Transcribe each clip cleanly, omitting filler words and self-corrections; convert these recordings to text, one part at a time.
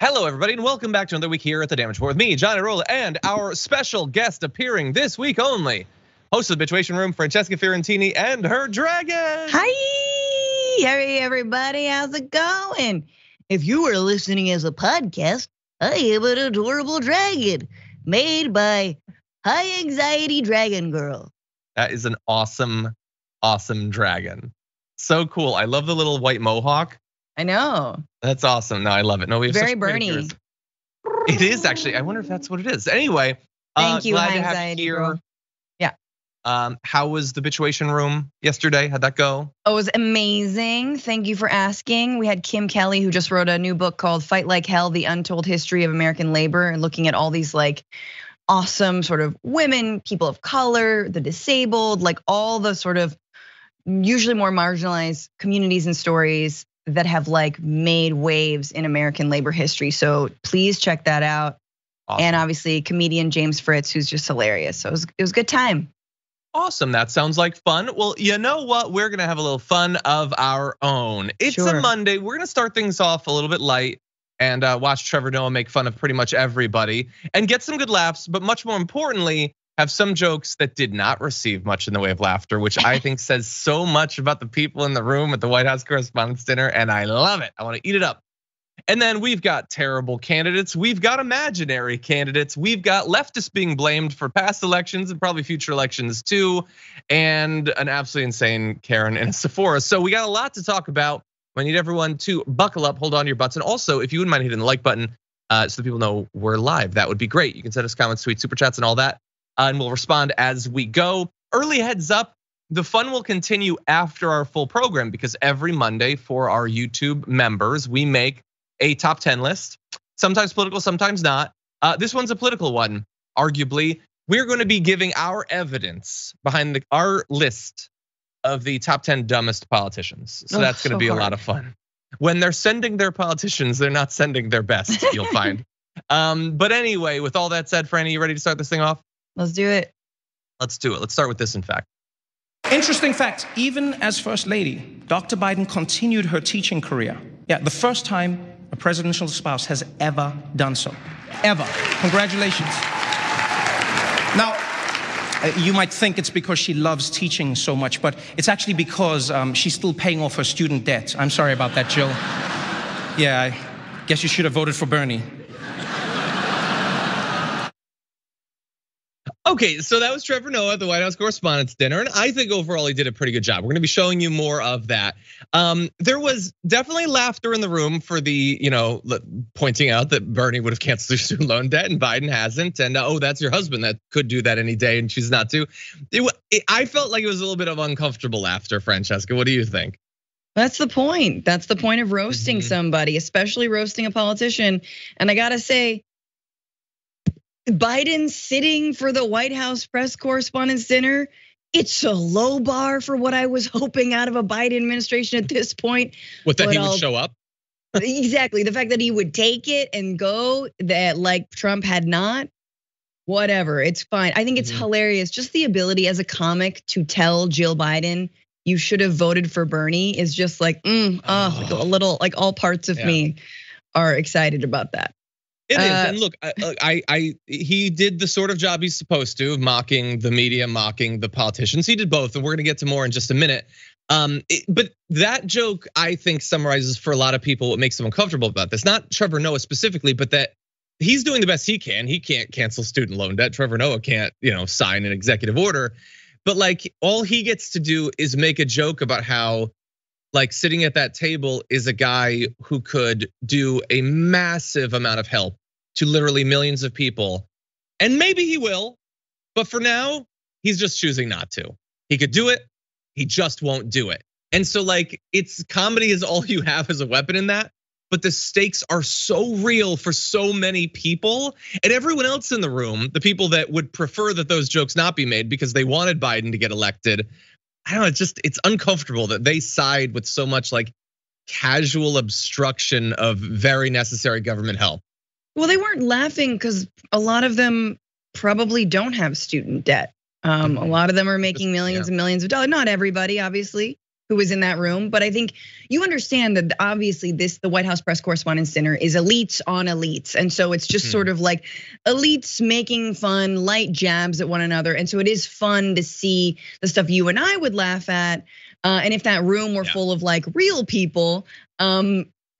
Hello, everybody, and welcome back to another week here at the Damage Report with me, Johnny Rolla, and our special guest appearing this week only, host of the Bitchuation Room, Francesca Fiorentini, and her dragon. Hi, hey everybody, how's it going? If you were listening as a podcast, I am an adorable dragon made by High Anxiety Dragon Girl. That is an awesome, awesome dragon. So cool. I love the little white mohawk. I know. That's awesome. No, I love it. No, we have very such Bernie. It is actually. I wonder if that's what it is. Anyway, thank you, glad High to have Anxiety you here. Girl. Yeah. How was the Bitchuation Room yesterday? How'd that go? Oh, it was amazing. Thank you for asking. We had Kim Kelly, who just wrote a new book called Fight Like Hell: The Untold History of American Labor, and looking at all these like awesome sort of women, people of color, the disabled, like all the sort of usually more marginalized communities and stories that have like made waves in American labor history. So please check that out. Awesome. And obviously comedian James Fritz, who's just hilarious. So it was a good time. Awesome, that sounds like fun. Well, you know what? We're gonna have a little fun of our own. It's a Monday. We're gonna start things off a little bit light and watch Trevor Noah make fun of pretty much everybody and get some good laughs, but much more importantly, have some jokes that did not receive much in the way of laughter, which I think says so much about the people in the room at the White House Correspondents Dinner, and I love it. I want to eat it up. And then we've got terrible candidates, we've got imaginary candidates, we've got leftists being blamed for past elections and probably future elections too, and an absolutely insane Karen in Sephora. So we got a lot to talk about. I need everyone to buckle up, hold on to your butts, and also if you wouldn't mind hitting the like button so that people know we're live, that would be great. You can send us comments, tweets, super chats, and all that. And we'll respond as we go. Early heads up, the fun will continue after our full program because every Monday for our YouTube members, we make a top 10 list, sometimes political, sometimes not. This one's a political one, arguably. We're going to be giving our evidence behind our list of the top 10 dumbest politicians. So that's going to be a lot of fun. When they're sending their politicians, they're not sending their best, you'll find. But anyway, with all that said, Franny, you ready to start this thing off? Let's do it. Let's do it. Let's start with this, in fact. Interesting fact, even as First Lady, Dr. Biden continued her teaching career. Yeah, the first time a presidential spouse has ever done so, ever. Congratulations. Now, you might think it's because she loves teaching so much, but it's actually because she's still paying off her student debt. I'm sorry about that, Jill. Yeah, I guess you should have voted for Bernie. Okay, so that was Trevor Noah at the White House Correspondents Dinner, and I think overall he did a pretty good job. We're gonna be showing you more of that. There was definitely laughter in the room for the, pointing out that Bernie would have canceled her student loan debt and Biden hasn't, and that's your husband that could do that any day and choose not to. I felt like it was a little bit of uncomfortable laughter, Francesca. What do you think? That's the point. That's the point of roasting somebody, especially roasting a politician. And I gotta say, Biden sitting for the White House Press Correspondents Dinner, it's a low bar for what I was hoping out of a Biden administration at this point. What, that he would show up? Exactly, the fact that he would take it and go, that like Trump had not, whatever, it's fine. I think it's hilarious, just the ability as a comic to tell Jill Biden, you should have voted for Bernie is just like, like a little, like all parts of me are excited about that. It is, and look, he did the sort of job he's supposed to, mocking the media, mocking the politicians. He did both, and we're gonna get to more in just a minute. But that joke, I think, summarizes for a lot of people what makes them uncomfortable about this. Not Trevor Noah specifically, but that he's doing the best he can. He can't cancel student loan debt. Trevor Noah can't, sign an executive order. But like, all he gets to do is make a joke about how, like, sitting at that table is a guy who could do a massive amount of help to literally millions of people. And maybe he will, but for now, he's just choosing not to. He could do it, he just won't do it. And so like, it's comedy is all you have as a weapon in that, but the stakes are so real for so many people and everyone else in the room, the people that would prefer that those jokes not be made because they wanted Biden to get elected. I don't know, it's uncomfortable that they side with so much like casual obstruction of very necessary government help. Well, they weren't laughing because a lot of them probably don't have student debt. A lot of them are making millions and millions of dollars. Not everybody, obviously, who was in that room. But I think you understand that obviously the White House Press Correspondents Dinner is elites on elites. And so it's just sort of like elites making fun, light jabs at one another. And so it is fun to see the stuff you and I would laugh at. And if that room were full of like real people,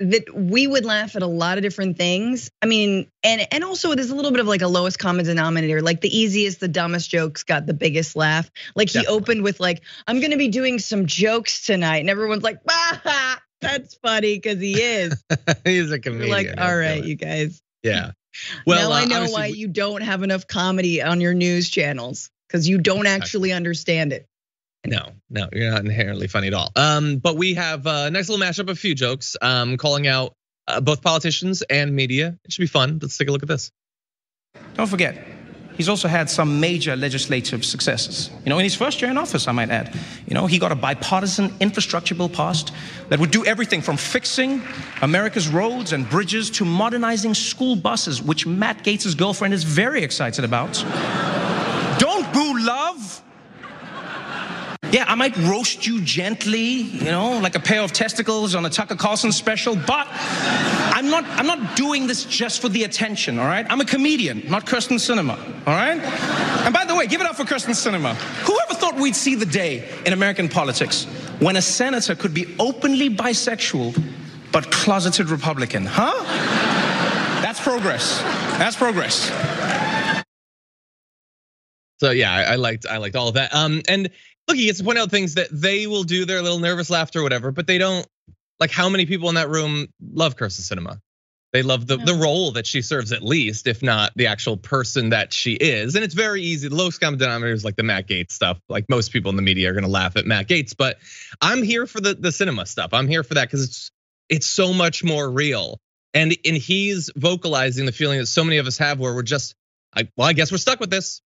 that we would laugh at a lot of different things. I mean, and also there's a little bit of like a lowest common denominator, like the easiest, the dumbest jokes got the biggest laugh. Like he opened with like, I'm gonna be doing some jokes tonight. And everyone's like, bah, that's funny, because he is. He's a comedian. We're like, all right, you guys. Yeah. Well, now I know why you don't have enough comedy on your news channels, because you don't actually understand it. No, you're not inherently funny at all. But we have a nice little mashup of a few jokes, calling out both politicians and media. It should be fun. Let's take a look at this. Don't forget, he's also had some major legislative successes. In his first year in office, I might add. He got a bipartisan infrastructure bill passed that would do everything from fixing America's roads and bridges to modernizing school buses, which Matt Gaetz' girlfriend is very excited about. Don't boo love. Yeah, I might roast you gently, like a pair of testicles on a Tucker Carlson special, but I'm not doing this just for the attention, all right? I'm a comedian, not Kirsten Sinema, all right? And by the way, give it up for Kirsten Sinema. Whoever thought we'd see the day in American politics when a senator could be openly bisexual but closeted Republican, huh? That's progress. That's progress. So yeah, I liked all of that. And look, he gets to point out things that they will do their little nervous laughter or whatever, but they don't, like, how many people in that room love Kirsten Sinema? They love the role that she serves, at least, if not the actual person that she is. And it's very easy. The lowest common denominator is like the Matt Gaetz stuff. Like most people in the media are gonna laugh at Matt Gaetz, but I'm here for the Sinema stuff. I'm here for that because it's so much more real. And he's vocalizing the feeling that so many of us have where we're just, I guess we're stuck with this.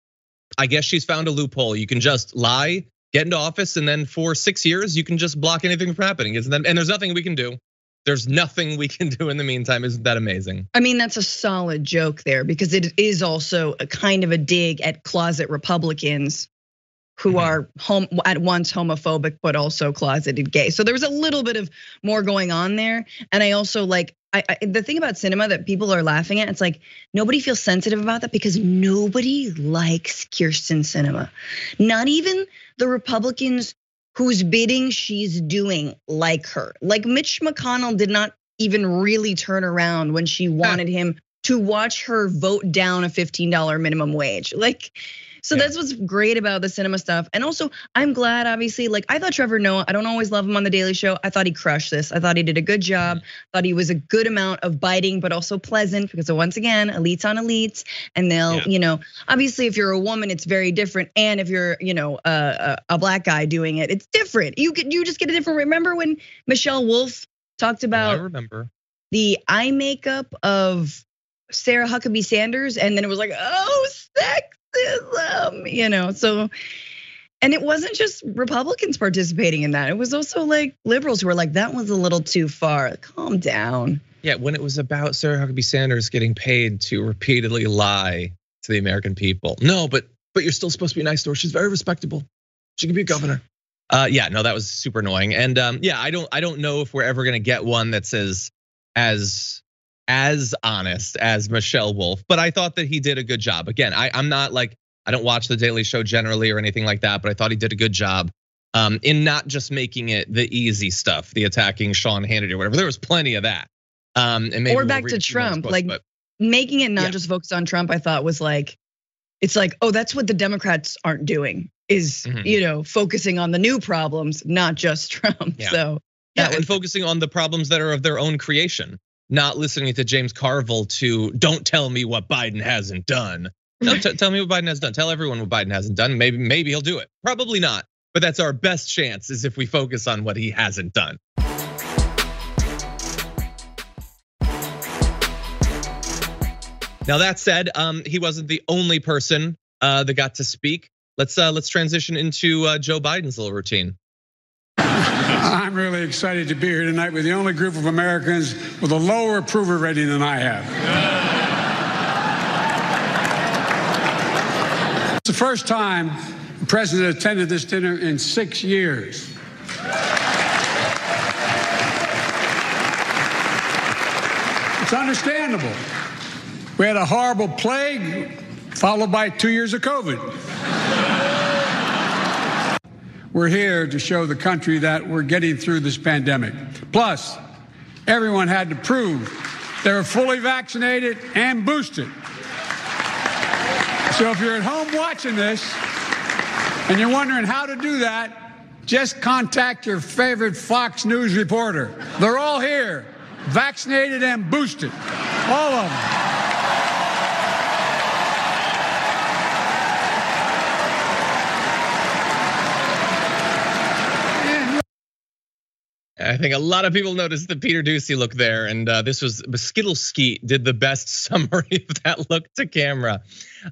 I guess she's found a loophole. You can just lie, get into office, and then for 6 years, you can just block anything from happening. And there's nothing we can do. There's nothing we can do in the meantime. Isn't that amazing? I mean, that's a solid joke there, because it is also a kind of a dig at closet Republicans who are at once homophobic, but also closeted gay. So there was a little bit of more going on there. And I also like, the thing about Sinema that people are laughing at, it's like nobody feels sensitive about that because nobody likes Kirsten Sinema. Not even the Republicans whose bidding she's doing like her. Like Mitch McConnell did not even really turn around when she wanted him to watch her vote down a $15 minimum wage. So that's what's great about the Sinema stuff. And also, I'm glad, obviously, like I thought Trevor Noah, I don't always love him on The Daily Show. I thought he crushed this. I thought he did a good job. Thought he was a good amount of biting, but also pleasant, because once again, elites on elites. And they'll, obviously if you're a woman, it's very different. And if you're, a black guy doing it, it's different. You just get a different, remember when Michelle Wolf talked about I remember the eye makeup of Sarah Huckabee Sanders, and then it was like, oh, sexism, so, and it wasn't just Republicans participating in that. It was also like liberals who were like, that was a little too far, calm down. Yeah, when it was about Sarah Huckabee Sanders getting paid to repeatedly lie to the American people. No, but you're still supposed to be nice to her. She's very respectable. She can be a governor. Yeah, no, that was super annoying. And yeah, I don't know if we're ever gonna get one that's as honest as Michelle Wolf, but I thought that he did a good job. Again, I'm not like, I don't watch The Daily Show generally or anything like that, but I thought he did a good job in not just making it the easy stuff, the attacking Sean Hannity or whatever. There was plenty of that. And maybe or back to Trump, like making it not just focus on Trump, I thought was like, it's like, oh, that's what the Democrats aren't doing, is focusing on the new problems, not just Trump. So and focusing on the problems that are of their own creation. Not listening to James Carville to don't tell me what Biden hasn't done. No, tell me what Biden has done. Tell everyone what Biden hasn't done. Maybe he'll do it. Probably not. But that's our best chance, is if we focus on what he hasn't done. Now that said, he wasn't the only person that got to speak. Let's transition into Joe Biden's little routine. I'm really excited to be here tonight with the only group of Americans with a lower approval rating than I have. It's the first time the president attended this dinner in 6 years. understandable. We had a horrible plague followed by 2 years of COVID. We're here to show the country that we're getting through this pandemic. Plus, everyone had to prove they were fully vaccinated and boosted. So if you're at home watching this and you're wondering how to do that, just contact your favorite Fox News reporter. They're all here, vaccinated and boosted, all of them. I think a lot of people noticed the Peter Doocy look there, and this was Skittle Skeet did the best summary of that look to camera.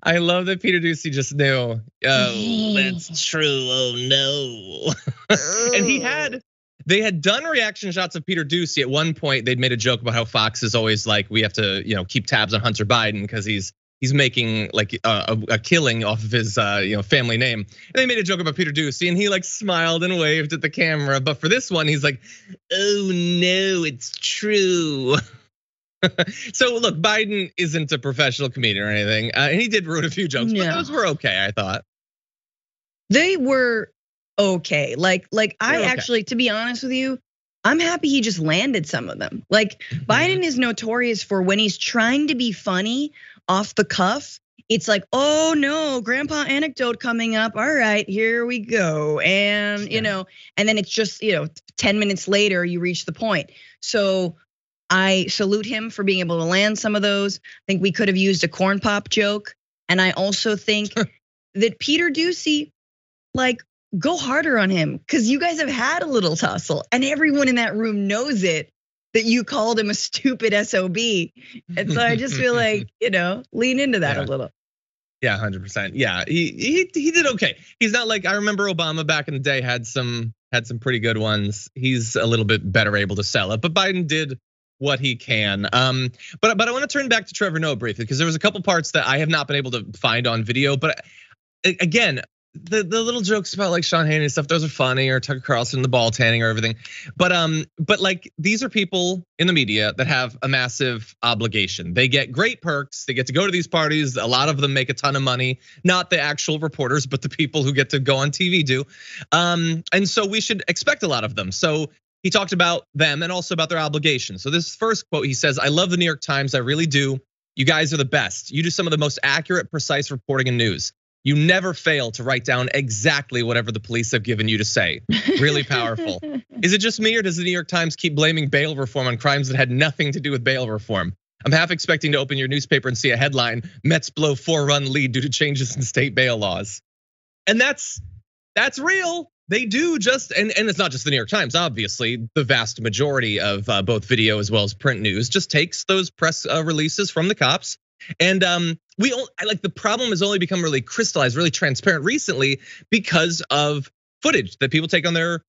I love that Peter Doocy just knew. Oh, that's true. Oh no. And they had done reaction shots of Peter Doocy. At one point, they'd made a joke about how Fox is always like, we have to, keep tabs on Hunter Biden because he's making like a killing off of his family name. And they made a joke about Peter Doocy, and he like smiled and waved at the camera. But for this one, he's like, oh no, it's true. So look, Biden isn't a professional comedian or anything, and he did ruin a few jokes, but those were okay, I thought. They were okay. Like I actually, to be honest with you, I'm happy he just landed some of them. Like Biden is notorious for when he's trying to be funny off the cuff, it's like, oh no, grandpa anecdote coming up. All right, here we go. And and then it's just, 10 minutes later, you reach the point. So I salute him for being able to land some of those. I think we could have used a corn pop joke. And I also think that Peter Doocy, go harder on him, because you guys have had a little tussle and everyone in that room knows it, that you called him a stupid SOB. And so I just feel like, lean into that a little. Yeah, 100%. Yeah, he did okay. He's not like, I remember Obama back in the day had some pretty good ones. He's a little bit better able to sell it, but Biden did what he can. But I want to turn back to Trevor Noah briefly, because there was a couple parts that I have not been able to find on video. But again, the little jokes about like Sean Hannity and stuff, those are funny, or Tucker Carlson, the ball tanning or everything. But like these are people in the media that have a massive obligation. They get great perks. They get to go to these parties. A lot of them make a ton of money, not the actual reporters, but the people who get to go on TV do. And so we should expect a lot of them. So he talked about them and also about their obligations. So this first quote, he says, "I love the New York Times, I really do. You guys are the best. You do some of the most accurate, precise reporting in news. You never fail to write down exactly whatever the police have given you to say. Really powerful. Is it just me, or does the New York Times keep blaming bail reform on crimes that had nothing to do with bail reform? I'm half expecting to open your newspaper and see a headline, Mets blow 4-run lead due to changes in state bail laws." And that's real. They do just, and it's not just the New York Times, obviously. The vast majority of both video as well as print news just takes those press releases from the cops. And the problem has only become really crystallized, really transparent recently because of footage that people take on their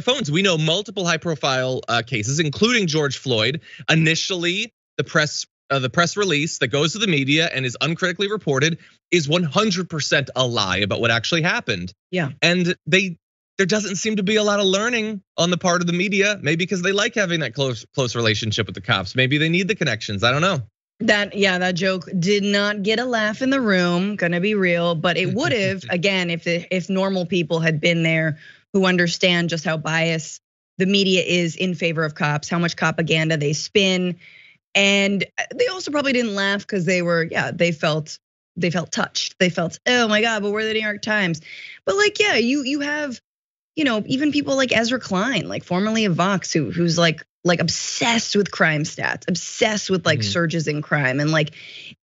phones. We know multiple high-profile cases, including George Floyd. Initially, the press release that goes to the media and is uncritically reported is 100% a lie about what actually happened. Yeah, and there doesn't seem to be a lot of learning on the part of the media. Maybe because they like having that close relationship with the cops. Maybe they need the connections. I don't know. That joke did not get a laugh in the room, gonna be real, but it would have, again, if normal people had been there who understand just how biased the media is in favor of cops, how much propaganda they spin. And they also probably didn't laugh because they felt touched. They felt, oh my God, but we're the New York Times. But you have, even people like Ezra Klein, like formerly of Vox, who's like obsessed with crime stats, obsessed with surges in crime, and like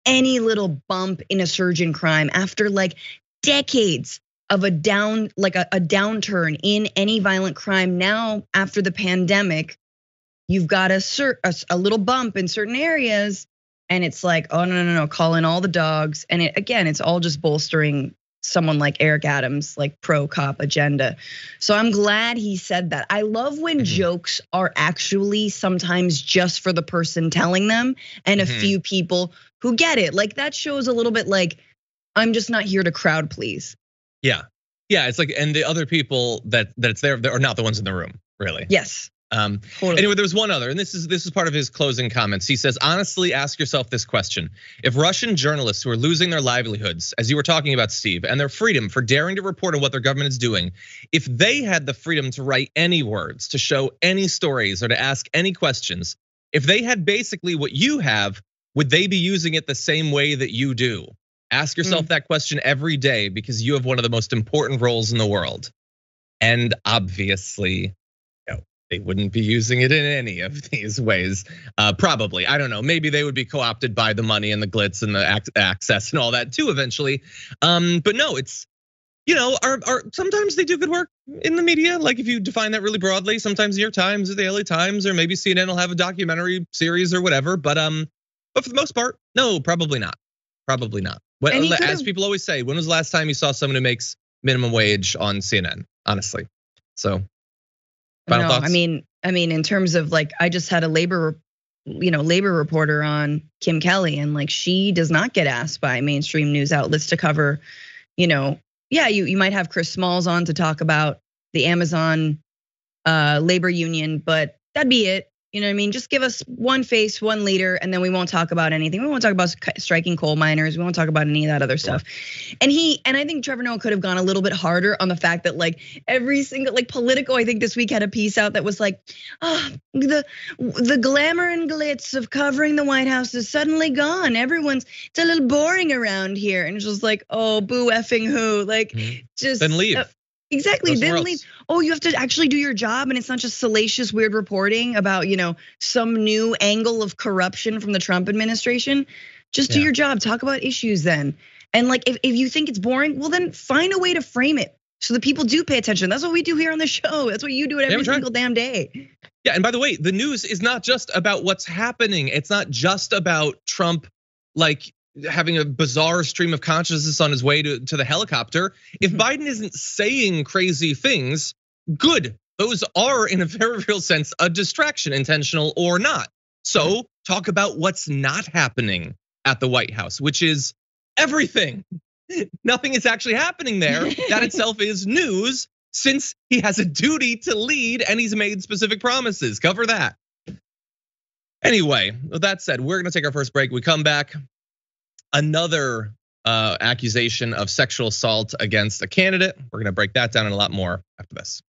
any little bump in a surge in crime after like decades of a downturn in any violent crime. Now after the pandemic, you've got a little bump in certain areas, and it's like, oh no, call in all the dogs. And it's all just bolstering someone like Eric Adams, like pro-cop agenda. So I'm glad he said that. I love when jokes are actually sometimes just for the person telling them and a few people who get it. Like that shows a little bit like, I'm just not here to crowd please. Yeah, it's like, and the other people that it's there are not the ones in the room, really. Yes. Anyway, there was one other, and this is part of his closing comments. He says, honestly, ask yourself this question. If Russian journalists who are losing their livelihoods, as you were talking about, Steve, and their freedom for daring to report on what their government is doing, if they had the freedom to write any words, to show any stories, or to ask any questions, if they had basically what you have, would they be using it the same way that you do? Ask yourself that question every day, because you have one of the most important roles in the world. And obviously, they wouldn't be using it in any of these ways. Probably, I don't know. Maybe they would be co-opted by the money and the glitz and the access and all that too eventually. But no, it's, sometimes they do good work in the media. Like if you define that really broadly, sometimes New York Times or the LA Times or maybe CNN will have a documentary series or whatever. But for the most part, no, probably not. Probably not. As people always say, when was the last time you saw someone who makes minimum wage on CNN? Honestly, so. Final thoughts? I mean, in terms of like, I just had a labor reporter on, Kim Kelly, and like she does not get asked by mainstream news outlets to cover, you might have Chris Smalls on to talk about the Amazon labor union, but that'd be it. You know what I mean? Just give us one face, one leader, and then we won't talk about anything. We won't talk about striking coal miners. We won't talk about any of that other stuff. And I think Trevor Noah could have gone a little bit harder on the fact that like every single, like Politico, I think this week had a piece out that was like, the glamour and glitz of covering the White House is suddenly gone. It's a little boring around here. And it's just like, oh, boo effing who? Like, just then leave. Exactly. Then leave. Oh, you have to actually do your job, and it's not just salacious, weird reporting about some new angle of corruption from the Trump administration. Just do your job. Talk about issues then. And like, if you think it's boring, well then find a way to frame it so that people do pay attention. That's what we do here on the show. That's what you do it every single damn day. Yeah, and by the way, the news is not just about what's happening. It's not just about Trump, like, having a bizarre stream of consciousness on his way to the helicopter. If Biden isn't saying crazy things, good. Those are, in a very real sense, a distraction, intentional or not. So talk about what's not happening at the White House, which is everything. Nothing is actually happening there. That itself is news, since he has a duty to lead and he's made specific promises. Cover that. Anyway, with that said, we're gonna take our first break. We come back. Another accusation of sexual assault against a candidate. We're gonna break that down and a lot more after this.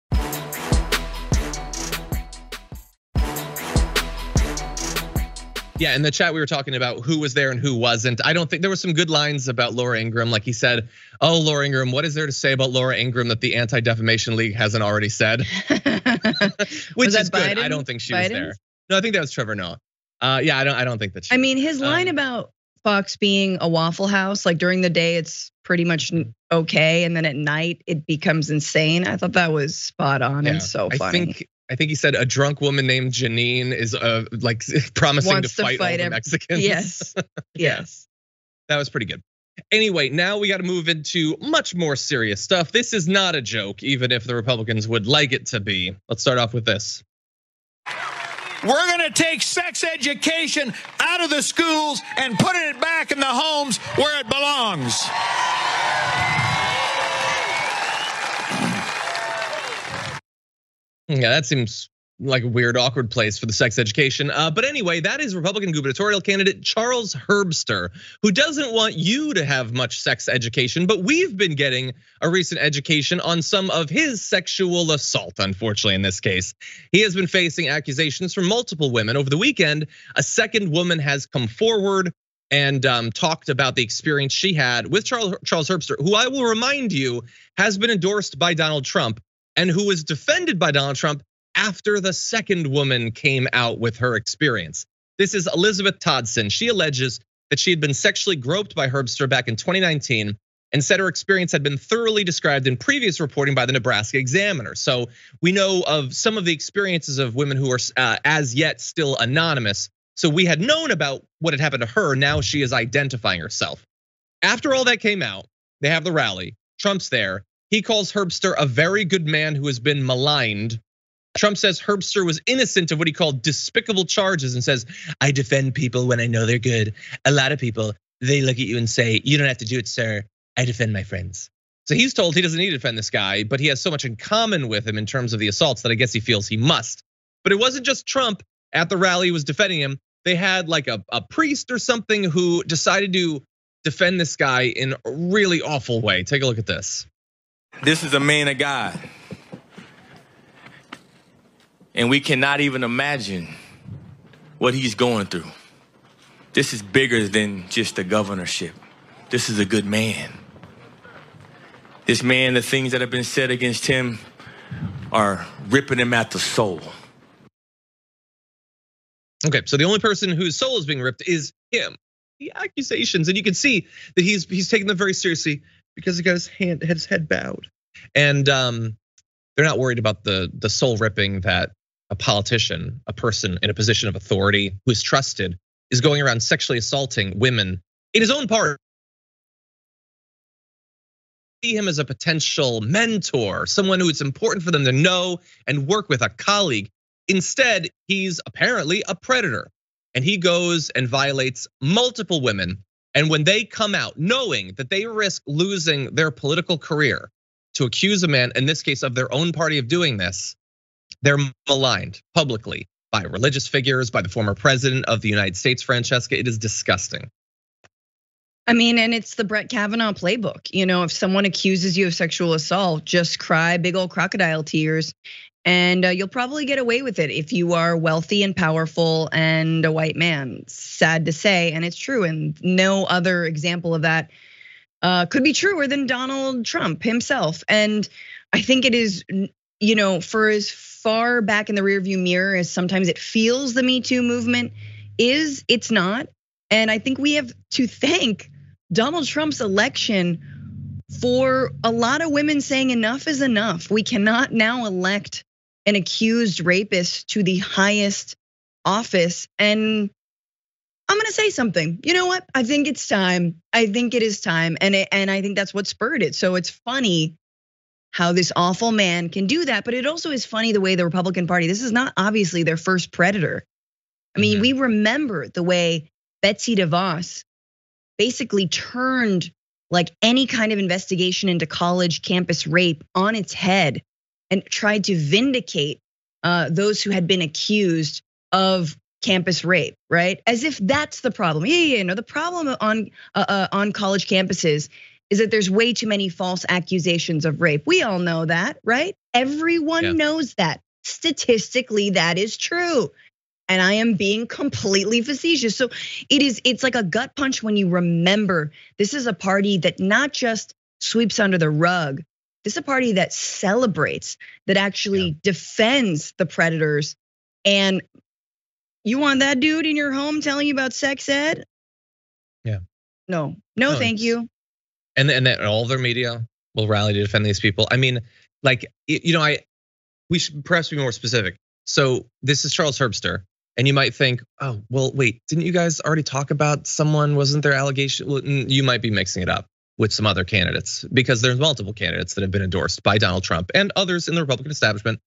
Yeah, in the chat we were talking about who was there and who wasn't. I don't think there were some good lines about Laura Ingraham. Like he said, oh, Laura Ingraham, what is there to say about Laura Ingraham that the Anti-Defamation League hasn't already said? Which is good. I don't think she was there. No, I think that was Trevor Noah. Yeah, I don't think that she was. His line about Fox being a Waffle House, like during the day it's pretty much okay, and then at night it becomes insane. I thought that was spot on and so funny. I think he said a drunk woman named Janine is like promising to fight all the Mexicans. Yes, yes. That was pretty good. Anyway, now we got to move into much more serious stuff. This is not a joke, even if the Republicans would like it to be. Let's start off with this. We're gonna take sex education out of the schools and putting it back in the homes where it belongs. Yeah, that seems like a weird, awkward place for the sex education. But anyway, that is Republican gubernatorial candidate Charles Herbster, who doesn't want you to have much sex education, but we've been getting a recent education on some of his sexual assault, unfortunately, in this case. He has been facing accusations from multiple women. Over the weekend, a second woman has come forward and talked about the experience she had with Charles Herbster, who I will remind you has been endorsed by Donald Trump and who was defended by Donald Trump after the second woman came out with her experience. This is Elizabeth Todson. She alleges that she had been sexually groped by Herbster back in 2019 and said her experience had been thoroughly described in previous reporting by the Nebraska Examiner. So we know of some of the experiences of women who are as yet still anonymous. So we had known about what had happened to her. Now she is identifying herself. After all that came out, they have the rally. Trump's there. He calls Herbster a very good man who has been maligned. Trump says Herbster was innocent of what he called despicable charges and says, I defend people when I know they're good. A lot of people, they look at you and say, you don't have to do it, sir. I defend my friends. So he's told he doesn't need to defend this guy, but he has so much in common with him in terms of the assaults that I guess he feels he must. But it wasn't just Trump at the rally who was defending him. They had like a priest or something who decided to defend this guy in a really awful way. Take a look at this. This is a man of God. And we cannot even imagine what he's going through. This is bigger than just a governorship. This is a good man. This man, the things that have been said against him are ripping him at the soul. Okay, so the only person whose soul is being ripped is him. The accusations, and you can see that he's taking them very seriously because he got his head bowed. And they're not worried about the soul ripping that a politician, a person in a position of authority who is trusted, is going around sexually assaulting women in his own party. See him as a potential mentor, someone who it's important for them to know and work with, a colleague. Instead, he's apparently a predator, and he goes and violates multiple women. And when they come out knowing that they risk losing their political career to accuse a man, in this case of their own party, of doing this, they're maligned publicly by religious figures, by the former president of the United States, Francesca. It is disgusting. I mean, and it's the Brett Kavanaugh playbook. You know, if someone accuses you of sexual assault, just cry big old crocodile tears, and you'll probably get away with it if you are wealthy and powerful and a white man. Sad to say, and it's true. And no other example of that could be truer than Donald Trump himself. And I think it is, you know, for as far back in the rearview mirror as sometimes it feels the Me Too movement is, it's not. And I think we have to thank Donald Trump's election for a lot of women saying enough is enough. We cannot now elect an accused rapist to the highest office. And I'm gonna say something. You know what? I think it's time. I think it is time. And I think that's what spurred it. So it's funny how this awful man can do that, but it also is funny the way the Republican Party, this is not obviously their first predator. I mean, we remember the way Betsy DeVos basically turned like any kind of investigation into college campus rape on its head and tried to vindicate those who had been accused of campus rape, right? As if that's the problem. No, the problem on college campuses is that there's way too many false accusations of rape. We all know that, right? Everyone knows that. Statistically, that is true. And I am being completely facetious. So it's like a gut punch when you remember this is a party that not just sweeps under the rug. This is a party that celebrates, that actually defends the predators. And you want that dude in your home telling you about sex ed? Yeah. No, thank you. And that all their media will rally to defend these people. I mean, like, you know, we should perhaps be more specific. So this is Charles Herbster. And you might think, oh, well, wait, didn't you guys already talk about someone? Wasn't there allegation? Well, you might be mixing it up with some other candidates, because there's multiple candidates that have been endorsed by Donald Trump and others in the Republican establishment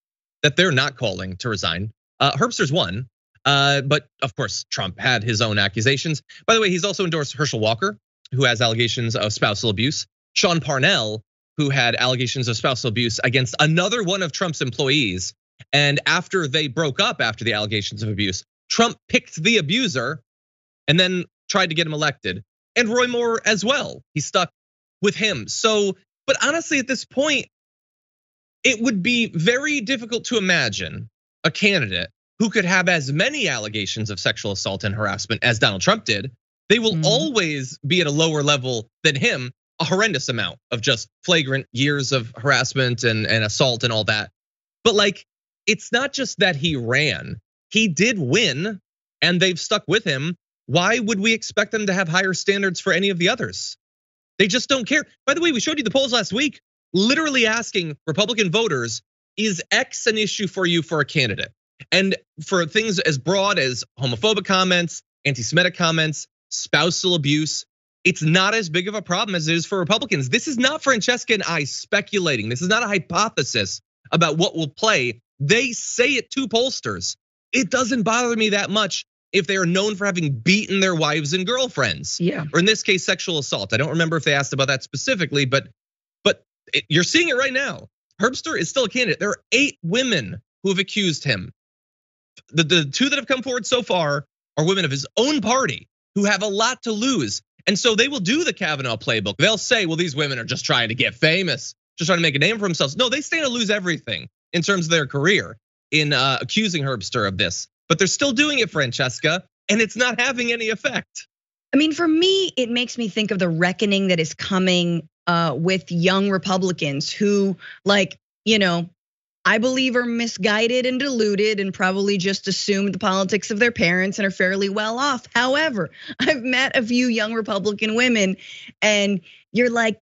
that they're not calling to resign. Herbster's one, but of course, Trump had his own accusations. By the way, he's also endorsed Herschel Walker, who has allegations of spousal abuse. Sean Parnell, who had allegations of spousal abuse against another one of Trump's employees. And after they broke up after the allegations of abuse, Trump picked the abuser and then tried to get him elected. And Roy Moore as well, he stuck with him. So, but honestly, at this point, it would be very difficult to imagine a candidate who could have as many allegations of sexual assault and harassment as Donald Trump did. They will always be at a lower level than him, a horrendous amount of just flagrant years of harassment and assault and all that. But like, it's not just that he ran, he did win and they've stuck with him. Why would we expect them to have higher standards for any of the others? They just don't care. By the way, we showed you the polls last week, literally asking Republican voters, is X an issue for you for a candidate? And for things as broad as homophobic comments, anti-Semitic comments, spousal abuse, it's not as big of a problem as it is for Republicans. This is not Francesca and I speculating. This is not a hypothesis about what will play. They say it to pollsters. It doesn't bother me that much if they are known for having beaten their wives and girlfriends. Yeah. Or in this case, sexual assault. I don't remember if they asked about that specifically, but you're seeing it right now. Herbster is still a candidate. There are 8 women who have accused him. the two that have come forward so far are women of his own party who have a lot to lose. And so they will do the Kavanaugh playbook. They'll say, well, these women are just trying to get famous, just trying to make a name for themselves. No, they stand to lose everything in terms of their career in accusing Herbster of this. But they're still doing it, Francesca, and it's not having any effect. I mean, for me, it makes me think of the reckoning that is coming with young Republicans who, like, I believe are misguided and deluded and probably just assumed the politics of their parents and are fairly well off. However, I've met a few young Republican women and you're like,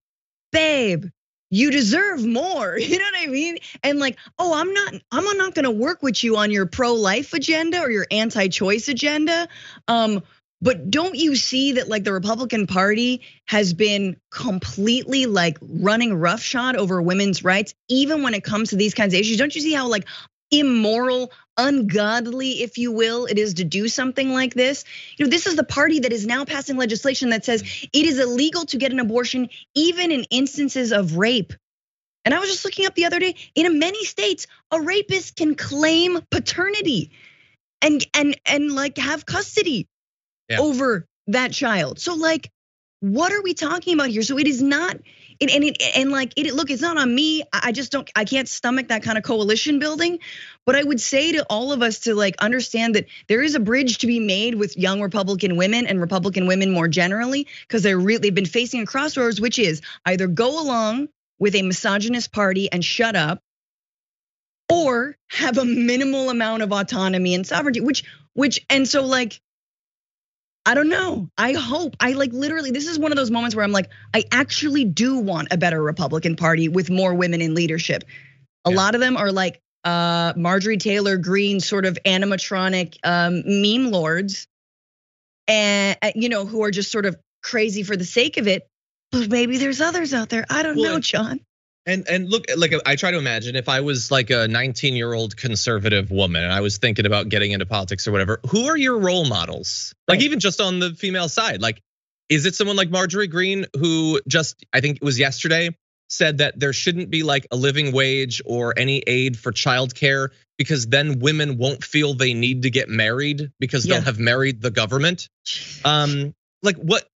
babe, you deserve more. You know what I mean? And like, oh, I'm not gonna work with you on your pro-life agenda or your anti-choice agenda. But don't you see that like the Republican Party has been completely like running roughshod over women's rights, even when it comes to these kinds of issues? Don't you see how like immoral, ungodly, if you will, it is to do something like this? This is the party that is now passing legislation that says it is illegal to get an abortion, even in instances of rape. And I was just looking up the other day, in many states, a rapist can claim paternity and like have custody over that child. So like, what are we talking about here? So it is not, look, it's not on me. I can't stomach that kind of coalition building. But I would say to all of us to like understand that there is a bridge to be made with young Republican women and Republican women more generally, because they've been facing a crossroads, which is either go along with a misogynist party and shut up, or have a minimal amount of autonomy and sovereignty, and so like, I don't know. I hope, literally, this is one of those moments where I'm like, I actually do want a better Republican Party with more women in leadership. A lot of them are like Marjorie Taylor Greene sort of animatronic meme lords, and who are just sort of crazy for the sake of it. But maybe there's others out there. I don't know, John. And look, like I try to imagine if I was like a 19-year-old conservative woman and I was thinking about getting into politics or whatever, who are your role models? Like even just on the female side, like, is it someone like Marjorie Greene who just, I think it was yesterday, said that there shouldn't be like a living wage or any aid for childcare because then women won't feel they need to get married because they'll have married the government? Like what,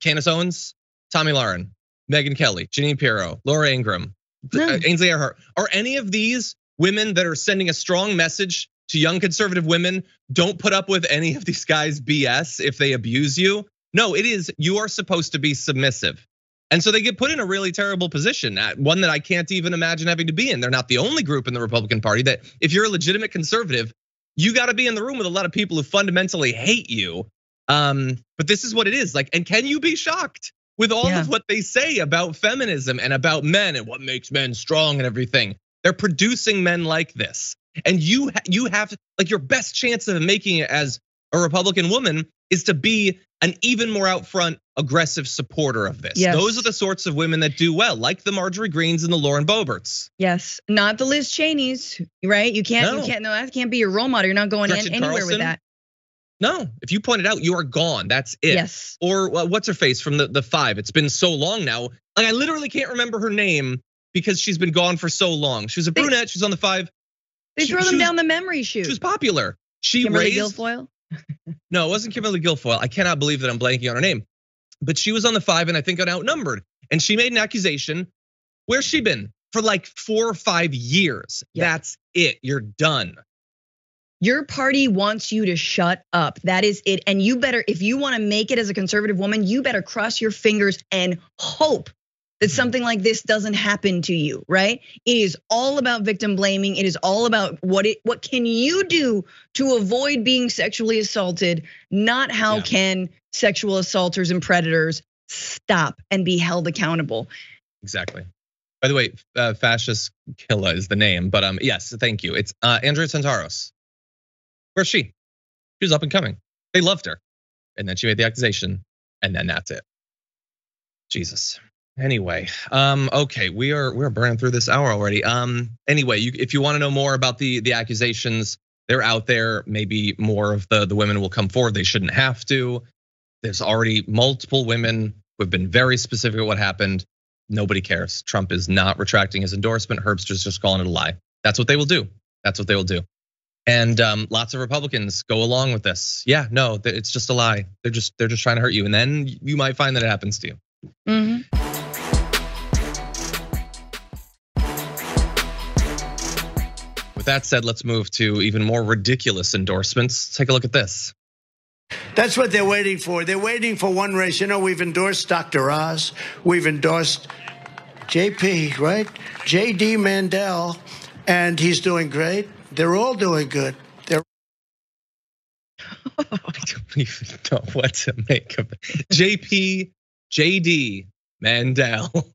Candace Owens, Tomi Lahren, Megyn Kelly, Jeanine Pirro, Laura Ingraham, Ainsley Earhart. Are any of these women that are sending a strong message to young conservative women, don't put up with any of these guys' BS if they abuse you? No, it is, you are supposed to be submissive. And so they get put in a really terrible position, one that I can't even imagine having to be in. They're not the only group in the Republican Party that if you're a legitimate conservative, you gotta be in the room with a lot of people who fundamentally hate you. But this is what it is like, and can you be shocked with all of what they say about feminism and about men and what makes men strong and everything? They're producing men like this. And you have like your best chance of making it as a Republican woman is to be an even more out front, aggressive supporter of this. Yes. Those are the sorts of women that do well, like the Marjorie Greenes and the Lauren Boeberts. Yes, not the Liz Cheneys, right? You can't, no, that can't be your role model. You're not going anywhere with that. No, if you point it out, you are gone. That's it. Yes. Or what's her face from the Five? It's been so long now. Like I literally can't remember her name because she's been gone for so long. She was a brunette. She's on the Five. They throw them down the memory chute. She was popular. Kimberly Guilfoyle? No, it wasn't Kimberly Guilfoyle. I cannot believe that I'm blanking on her name. But she was on the Five and I think got outnumbered. And she made an accusation. Where's she been? For like 4 or 5 years. Yeah. That's it. You're done. Your party wants you to shut up. That is it. And you better, if you want to make it as a conservative woman, you better cross your fingers and hope that something like this doesn't happen to you, right? It is all about victim blaming. It is all about what can you do to avoid being sexually assaulted, not how can sexual assaulters and predators stop and be held accountable. Exactly. By the way, Fascist Killa is the name, but yes, thank you. It's Andrea Santaros. Where's she? She was up and coming. They loved her. And then she made the accusation, and then that's it. Jesus. Anyway, okay, we're burning through this hour already. Anyway, if you want to know more about the accusations, they're out there. Maybe more of the women will come forward. They shouldn't have to. There's already multiple women who have been very specific at what happened. Nobody cares. Trump is not retracting his endorsement. Herbster's just calling it a lie. That's what they will do. That's what they will do. And lots of Republicans go along with this. Yeah, no, it's just a lie. They're just trying to hurt you, and then you might find that it happens to you. With that said, let's move to even more ridiculous endorsements. Take a look at this. That's what they're waiting for. They're waiting for one race. You know, we've endorsed Dr. Oz. We've endorsed JP, right? JD Mandell, and he's doing great. They're all doing good. I don't even know what to make of it. JD Mandell.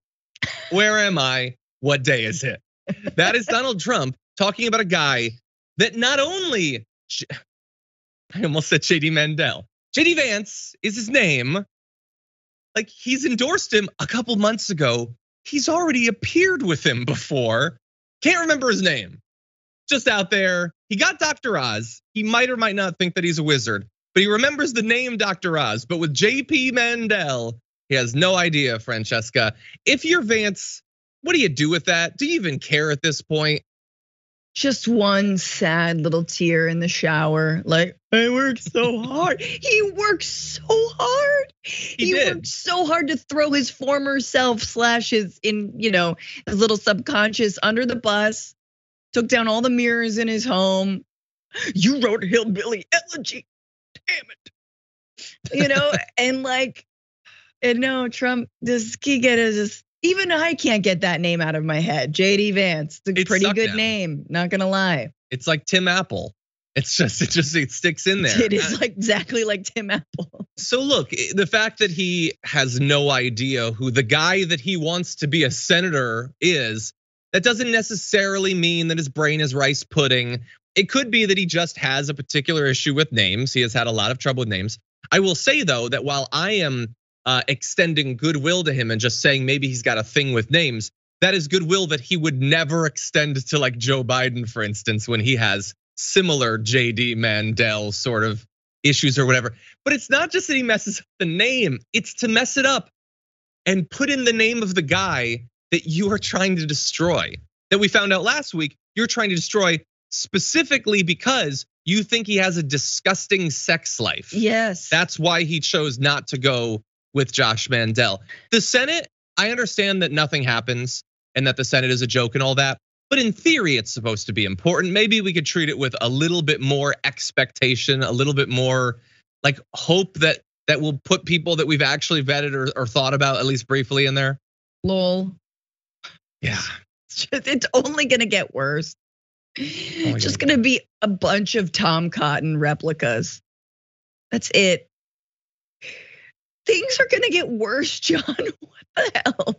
Where am I? What day is it? That is Donald Trump talking about a guy that not only, I almost said JD Mandel. JD Vance is his name. Like, he's endorsed him a couple months ago. He's already appeared with him before. Can't remember his name. Just out there. He got Dr. Oz. He might or might not think that he's a wizard, but he remembers the name Dr. Oz. But with JP Mandel, he has no idea, Francesca. If you're Vance, what do you do with that? Do you even care at this point? Just one sad little tear in the shower. Like, I worked so hard. He worked so hard. He worked so hard to throw his former self / his little subconscious under the bus. Took down all the mirrors in his home. You wrote a hillbilly elegy. Damn it. And no, Trump, even I can't get that name out of my head. JD Vance, it's a pretty good name, not gonna lie. It's like Tim Apple. It sticks in there. It is exactly like Tim Apple. So look, the fact that he has no idea who the guy that he wants to be a senator is, that doesn't necessarily mean that his brain is rice pudding. It could be that he just has a particular issue with names. He has had a lot of trouble with names. I will say though that while I am extending goodwill to him and just saying maybe he's got a thing with names, that is goodwill that he would never extend to like Joe Biden, for instance, when he has similar JD Mandel sort of issues or whatever. But it's not just that he messes up the name, it's to mess it up and put in the name of the guy that you are trying to destroy. That we found out last week, you're trying to destroy specifically because you think he has a disgusting sex life. Yes. That's why he chose not to go with Josh Mandel. The Senate, I understand that nothing happens and that the Senate is a joke and all that, but in theory, it's supposed to be important. Maybe we could treat it with a little bit more expectation, a little bit more like hope that will put people that we've actually vetted or thought about at least briefly in there. Lol. Yeah. It's only gonna get worse. Just gonna be a bunch of Tom Cotton replicas. That's it. Things are gonna get worse, John. What the hell?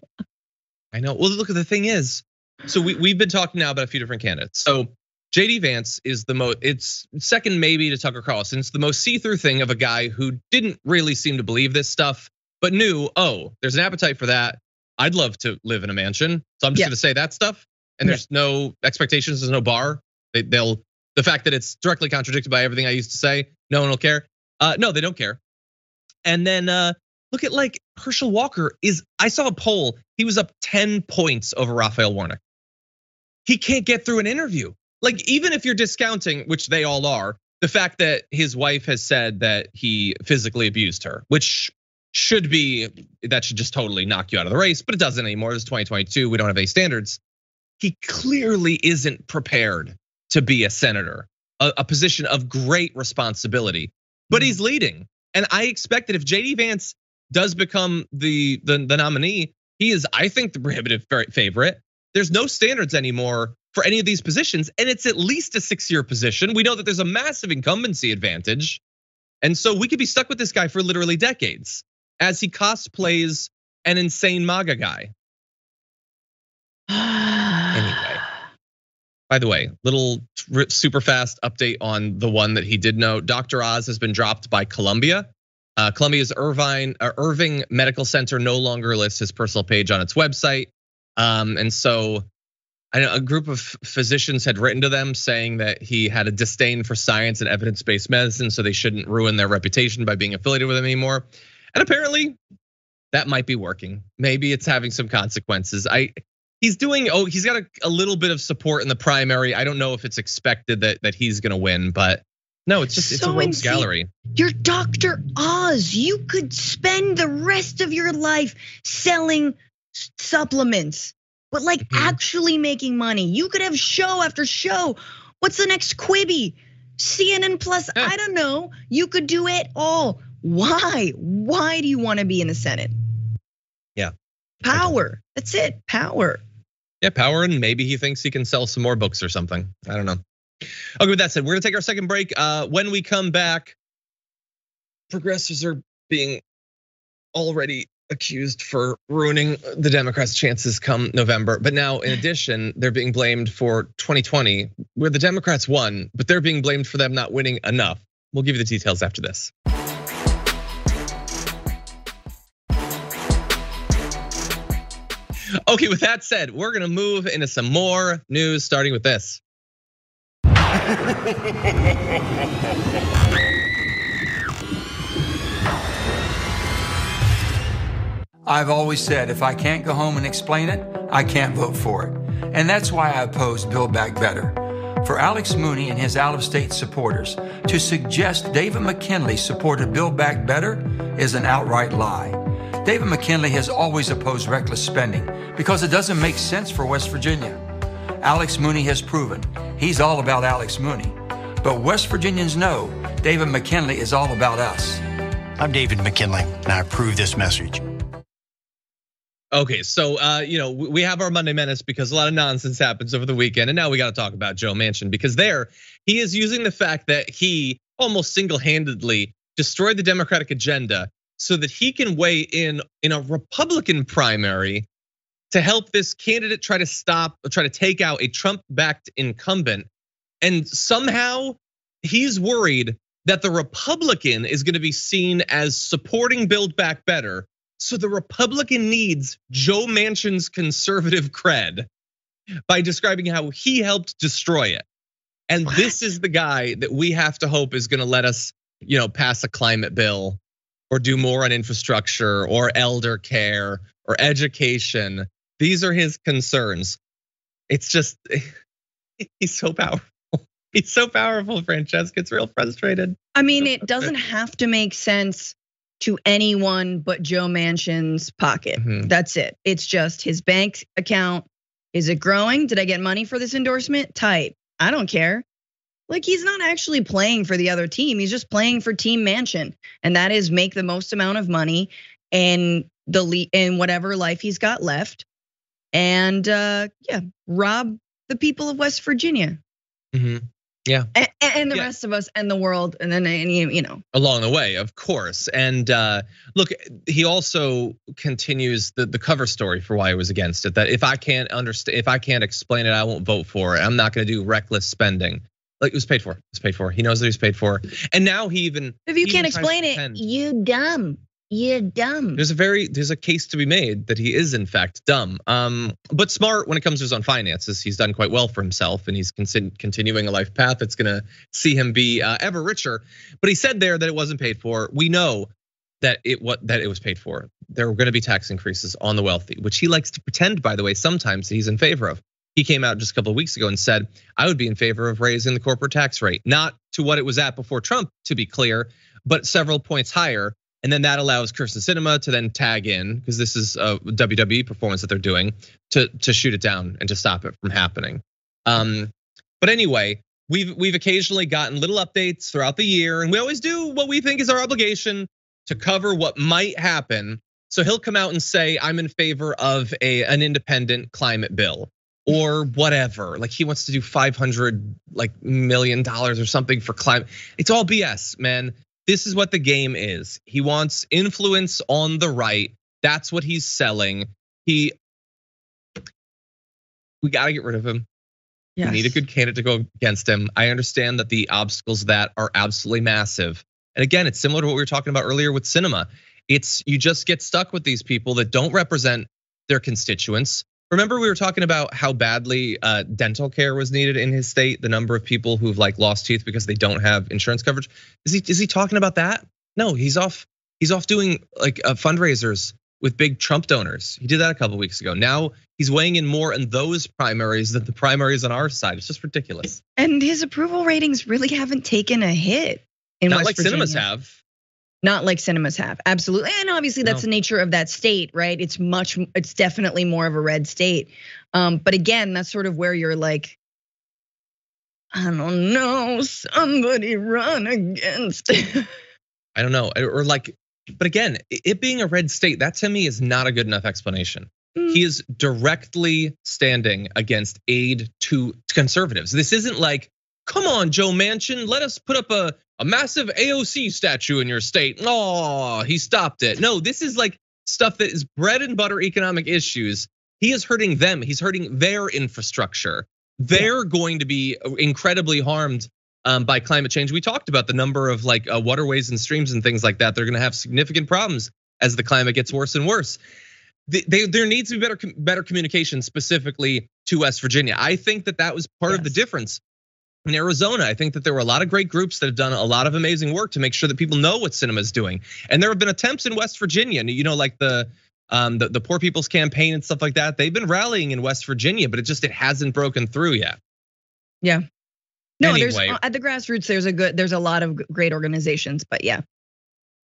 I know. Well, look, the thing is, so we've been talking now about a few different candidates. So JD Vance is it's second maybe to Tucker Carlson. It's the most see-through thing of a guy who didn't really seem to believe this stuff, but knew, oh, there's an appetite for that. I'd love to live in a mansion. So I'm just gonna say that stuff. And there's no expectations, there's no bar. The fact that it's directly contradicted by everything I used to say, no one will care. No, they don't care. And then look at like Herschel Walker I saw a poll, he was up 10 points over Raphael Warnock. He can't get through an interview. Like, even if you're discounting, which they all are, the fact that his wife has said that he physically abused her, which should just totally knock you out of the race, but it doesn't anymore. It's 2022, we don't have any standards. He clearly isn't prepared to be a senator, a position of great responsibility, but he's leading. And I expect that if JD Vance does become the nominee, he is, I think, the prohibitive favorite. There's no standards anymore for any of these positions, and it's at least a 6-year position. We know that there's a massive incumbency advantage. And so we could be stuck with this guy for literally decades as he cosplays an insane MAGA guy. Anyway, by the way, little super fast update on the one that he did know. Dr. Oz has been dropped by Columbia. Columbia's Irving Medical Center no longer lists his personal page on its website. And so I know a group of physicians had written to them saying that he had a disdain for science and evidence-based medicine, so they shouldn't ruin their reputation by being affiliated with him anymore. And apparently that might be working. Maybe it's having some consequences. He's doing, he's got a little bit of support in the primary. I don't know if it's expected that he's gonna win, but no, it's just, it's a rogues gallery. You're Dr. Oz. You could spend the rest of your life selling supplements, but like actually making money. You could have show after show. What's the next Quibi? CNN Plus, I don't know. You could do it all. Why? Why do you want to be in the Senate? Yeah. Power. That's it. Power. Yeah, power, and maybe he thinks he can sell some more books or something. I don't know. Okay, with that said, we're gonna take our second break. When we come back, progressives are being already accused for ruining the Democrats' chances come November. But now, in addition, they're being blamed for 2020, where the Democrats won, but they're being blamed for them not winning enough. We'll give you the details after this. Okay, with that said, we're gonna move into some more news, starting with this. I've always said if I can't go home and explain it, I can't vote for it. And that's why I oppose Build Back Better. For Alex Mooney and his out-of-state supporters, to suggest David McKinley supported Build Back Better is an outright lie. David McKinley has always opposed reckless spending because it doesn't make sense for West Virginia. Alex Mooney has proven he's all about Alex Mooney. But West Virginians know David McKinley is all about us. I'm David McKinley, and I approve this message. Okay, so we have our Monday Menace because a lot of nonsense happens over the weekend, and now we got to talk about Joe Manchin because he is using the fact that he almost single-handedly destroyed the Democratic agenda so that he can weigh in a Republican primary to help this candidate try to take out a Trump-backed incumbent. And somehow he's worried that the Republican is going to be seen as supporting Build Back Better. So the Republican needs Joe Manchin's conservative cred by describing how he helped destroy it. And this is the guy that we have to hope is going to let us, pass a climate bill or do more on infrastructure or elder care or education. These are his concerns. It's just, he's so powerful. He's so powerful, Francesca. It's real frustrated. I mean, it doesn't have to make sense to anyone but Joe Manchin's pocket. That's it. It's just his bank account. Is it growing? Did I get money for this endorsement? Tight. I don't care. Like, he's not actually playing for the other team. He's just playing for Team Manchin. And that is make the most amount of money in whatever life he's got left. And rob the people of West Virginia. Yeah. And the rest of us and the world, and then along the way, of course. And look, he also continues the cover story for why he was against it. That if I can't explain it, I won't vote for it. I'm not going to do reckless spending. Like, it was paid for. It's paid for. He knows that he's paid for. And now if you can't explain it, you dumb. You're dumb. There's a case to be made that he is in fact dumb, but smart when it comes to his own finances. He's done quite well for himself, and he's continuing a life path that's gonna see him be ever richer. But he said there that it wasn't paid for. We know that it was paid for. There were gonna be tax increases on the wealthy, which he likes to pretend, by the way, sometimes he's in favor of. He came out just a couple of weeks ago and said, I would be in favor of raising the corporate tax rate, not to what it was at before Trump, to be clear, but several points higher. And then that allows Kirsten Sinema to then tag in, because this is a WWE performance that they're doing, to shoot it down and to stop it from happening. But anyway, we've occasionally gotten little updates throughout the year, and we always do what we think is our obligation to cover what might happen. So he'll come out and say, I'm in favor of an independent climate bill or whatever. Like, he wants to do $500 million or something for climate. It's all BS, man. This is what the game is. He wants influence on the right. That's what he's selling. We gotta get rid of him. Yes. We need a good candidate to go against him. I understand that the obstacles to that are absolutely massive. And again, it's similar to what we were talking about earlier with Sinema. You just get stuck with these people that don't represent their constituents. Remember, we were talking about how badly dental care was needed in his state, the number of people who've lost teeth because they don't have insurance coverage. Is he talking about that? No, he's off doing fundraisers with big Trump donors. He did that a couple weeks ago. Now he's weighing in more in those primaries than the primaries on our side. It's just ridiculous. And his approval ratings really haven't taken a hit in Not West like Virginia. cinemas have. Not like cinemas have, absolutely. And obviously that's the nature of that state, right? It's definitely more of a red state. But again, that's sort of where you're like, I don't know, somebody run against. I don't know, or like, but again, it being a red state, that to me is not a good enough explanation. He is directly standing against aid to conservatives. This isn't like, come on, Joe Manchin, let us put up a massive AOC statue in your state. Oh, he stopped it. No, this is like stuff that is bread and butter economic issues. He is hurting them. He's hurting their infrastructure. They're going to be incredibly harmed by climate change. We talked about the number of like waterways and streams and things like that. They're gonna have significant problems as the climate gets worse and worse. There needs to be better communication specifically to West Virginia. I think that was part of the difference. In Arizona, I think that there were a lot of great groups that have done a lot of amazing work to make sure that people know what cinema is doing. And there have been attempts in West Virginia, like the Poor People's Campaign and stuff like that. They've been rallying in West Virginia, but it hasn't broken through yet. Yeah. No, anyway, at the grassroots, there's a lot of great organizations, but yeah.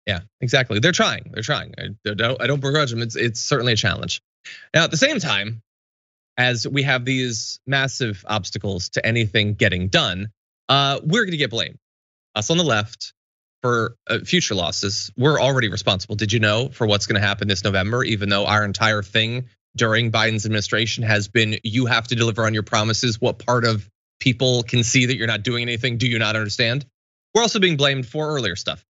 Yeah, exactly. They're trying. I don't begrudge them. It's certainly a challenge. Now, at the same time, as we have these massive obstacles to anything getting done, we're gonna get blamed. Us on the left for future losses. We're already responsible. Did you know for what's gonna happen this November, even though our entire thing during Biden's administration has been, you have to deliver on your promises. What part of people can see that you're not doing anything? Do you not understand? We're also being blamed for earlier stuff.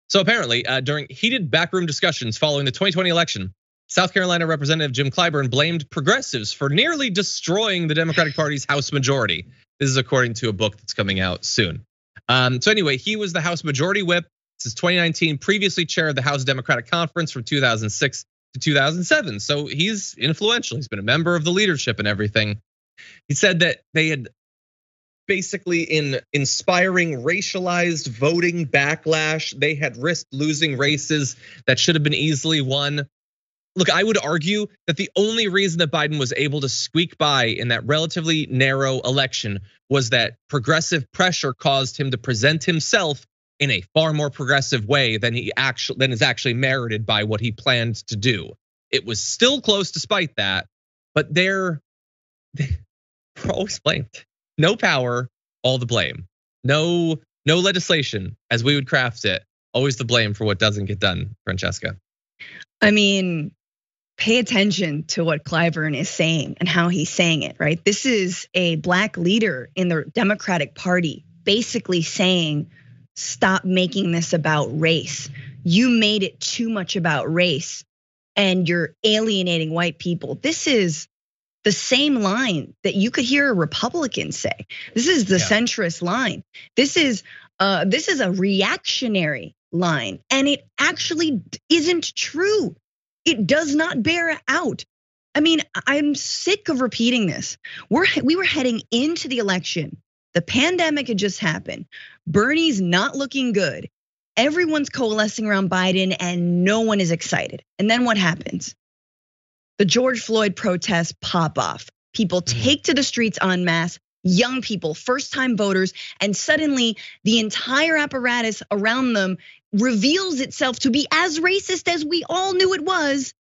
So apparently, during heated backroom discussions following the 2020 election, South Carolina Representative Jim Clyburn blamed progressives for nearly destroying the Democratic Party's House majority. This is according to a book that's coming out soon. So anyway, he was the House Majority Whip since 2019, previously chair of the House Democratic Conference from 2006 to 2007. So he's influential. He's been a member of the leadership and everything. He said that they had basically, in inspiring racialized voting backlash, they had risked losing races that should have been easily won. Look, I would argue that the only reason that Biden was able to squeak by in that relatively narrow election was that progressive pressure caused him to present himself in a far more progressive way than is actually merited by what he planned to do. It was still close despite that, but they're always blamed. No power, all the blame. No legislation as we would craft it. Always the blame for what doesn't get done, Francesca. I mean, pay attention to what Clyburn is saying and how he's saying it, right? This is a black leader in the Democratic Party basically saying, stop making this about race. You made it too much about race and you're alienating white people. This is the same line that you could hear a Republican say. This is the centrist line. This is a reactionary line, and it actually isn't true. It does not bear out. I mean, I'm sick of repeating this. We were heading into the election. The pandemic had just happened. Bernie's not looking good. Everyone's coalescing around Biden and no one is excited. And then what happens? The George Floyd protests pop off. People take to the streets en masse, young people, first-time voters, and suddenly the entire apparatus around them reveals itself to be as racist as we all knew it was.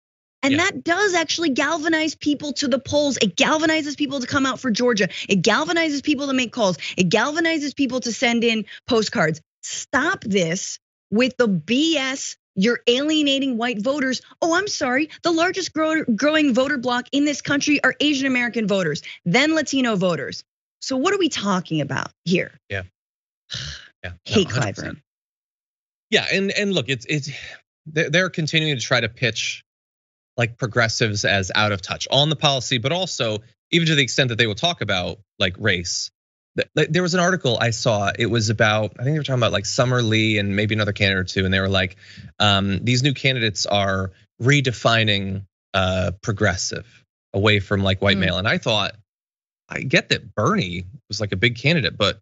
And that does actually galvanize people to the polls. It galvanizes people to come out for Georgia. It galvanizes people to make calls. It galvanizes people to send in postcards. Stop this with the BS. You're alienating white voters. Oh, I'm sorry. The largest growing voter bloc in this country are Asian American voters, then Latino voters. So what are we talking about here? Yeah. Hate Clyburn. Yeah, and look, they're continuing to try to pitch like progressives as out of touch on the policy, but also even to the extent that they will talk about like race. There was an article I saw, it was about, I think they were talking about like Summer Lee and maybe another candidate or two. And they were like, these new candidates are redefining progressive away from like white male. And I thought, I get that Bernie was like a big candidate, but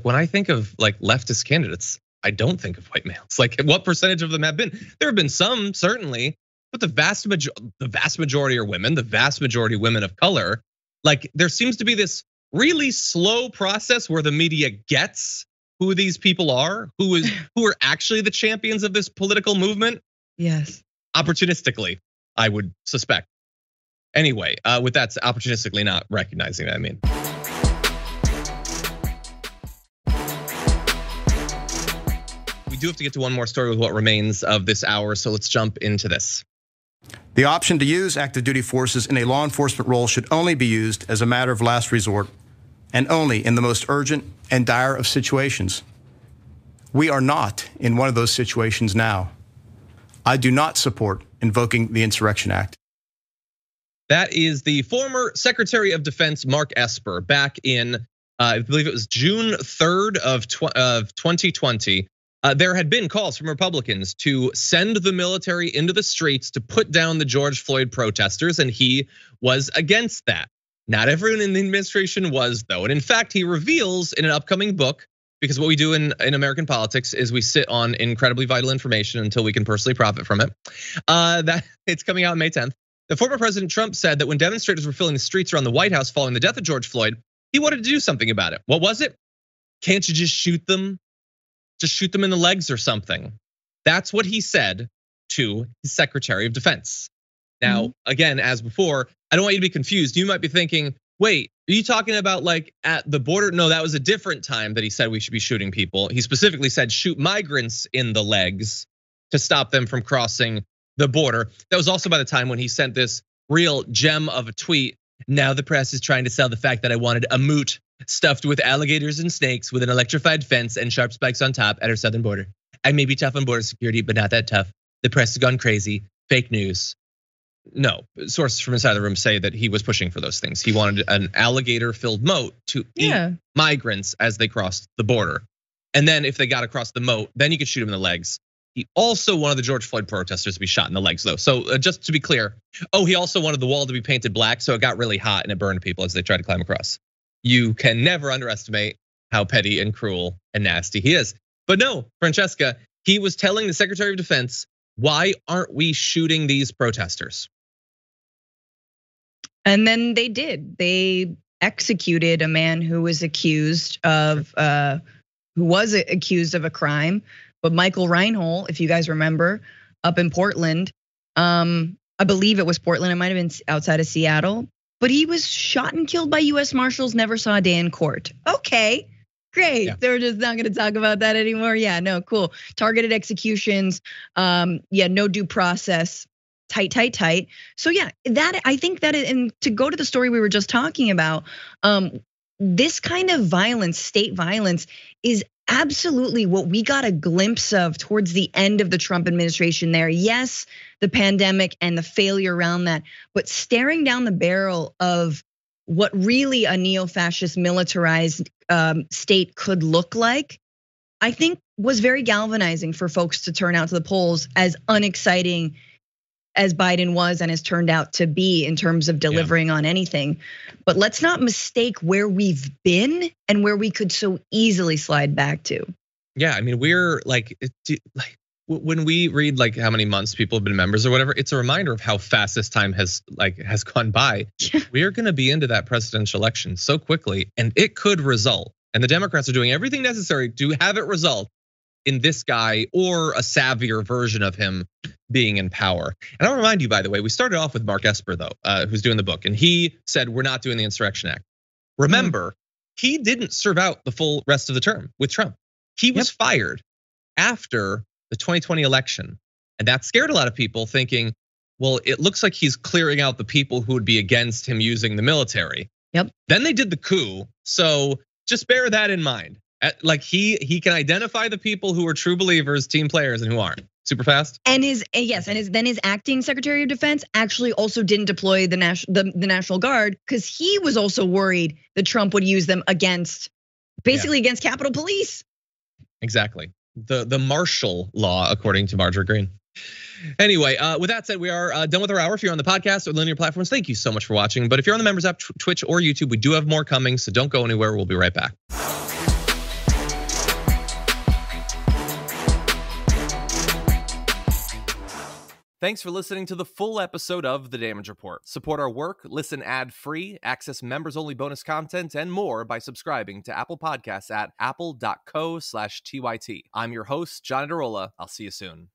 when I think of like leftist candidates, I don't think of white males. Like what percentage of them have been? There have been some certainly, but the vast majority are women, the vast majority women of color. Like there seems to be this really slow process where the media gets who these people are, who are actually the champions of this political movement. Yes. Opportunistically, I would suspect. Anyway, with that, opportunistically not recognizing it, I mean. We do have to get to one more story with what remains of this hour, so let's jump into this. The option to use active duty forces in a law enforcement role should only be used as a matter of last resort and only in the most urgent and dire of situations. We are not in one of those situations now. I do not support invoking the Insurrection Act. That is the former Secretary of Defense, Mark Esper, back in, I believe it was June 3rd of 2020. There had been calls from Republicans to send the military into the streets to put down the George Floyd protesters, and he was against that. Not everyone in the administration was, though. And in fact, he reveals in an upcoming book, because what we do in American politics is we sit on incredibly vital information until we can personally profit from it. That it's coming out May 10th. The former President Trump said that when demonstrators were filling the streets around the White House following the death of George Floyd, he wanted to do something about it. What was it? Can't you just shoot them? Just shoot them in the legs or something. That's what he said to his Secretary of Defense. Now, again, as before, I don't want you to be confused. You might be thinking, wait, are you talking about like at the border? No, that was a different time that he said we should be shooting people. He specifically said shoot migrants in the legs to stop them from crossing the border. That was also by the time when he sent this real gem of a tweet. Now the press is trying to sell the fact that I wanted a moot stuffed with alligators and snakes with an electrified fence and sharp spikes on top at our southern border. I may be tough on border security, but not that tough. The press has gone crazy. Fake news. No, sources from inside the room say that he was pushing for those things. He wanted an alligator-filled moat to eat migrants as they crossed the border. And then if they got across the moat, then you could shoot them in the legs. He also wanted the George Floyd protesters to be shot in the legs, though. So just to be clear, he also wanted the wall to be painted black so it got really hot and it burned people as they tried to climb across. You can never underestimate how petty and cruel and nasty he is. But no, Francesca, he was telling the Secretary of Defense, why aren't we shooting these protesters? And then they did. They executed a man who was accused of a crime. But Michael Reinhold, if you guys remember, up in Portland, I believe it was Portland. It might have been outside of Seattle. But he was shot and killed by US Marshals, never saw a day in court. Okay, great. Yeah. They're just not gonna talk about that anymore. Yeah, no, cool. Targeted executions, no due process, tight. So yeah, that I think that, and to go to the story we were just talking about, this kind of violence, state violence, is absolutely what we got a glimpse of towards the end of the Trump administration there. Yes, the pandemic and the failure around that, but staring down the barrel of what really a neo-fascist militarized state could look like, I think was very galvanizing for folks to turn out to the polls, as unexciting as Biden was and has turned out to be in terms of delivering on anything. But let's not mistake where we've been and where we could so easily slide back to. Yeah, I mean, we're like when we read like how many months people have been members or whatever, it's a reminder of how fast this time has gone by. We're gonna be into that presidential election so quickly, and it could result. And the Democrats are doing everything necessary to have it result in this guy or a savvier version of him being in power. And I'll remind you, by the way, we started off with Mark Esper, though, who's doing the book, and he said we're not doing the Insurrection Act. Remember, he didn't serve out the full rest of the term with Trump. He was fired after the 2020 election, and that scared a lot of people, thinking, well, it looks like he's clearing out the people who would be against him using the military. Then they did the coup, so just bear that in mind. Like he can identify the people who are true believers, team players, and who aren't. Super fast. And his acting Secretary of Defense actually also didn't deploy the National Guard, because he was also worried that Trump would use them against Capitol Police. Exactly. The martial law, according to Marjorie Greene. Anyway, with that said, we are done with our hour. If you're on the podcast or linear platforms, thank you so much for watching. But if you're on the members app, Twitch or YouTube, we do have more coming, so don't go anywhere. We'll be right back. Thanks for listening to the full episode of The Damage Report. Support our work, listen ad-free, access members-only bonus content, and more by subscribing to Apple Podcasts at apple.co/TYT. I'm your host, Johnny DeRolla. I'll see you soon.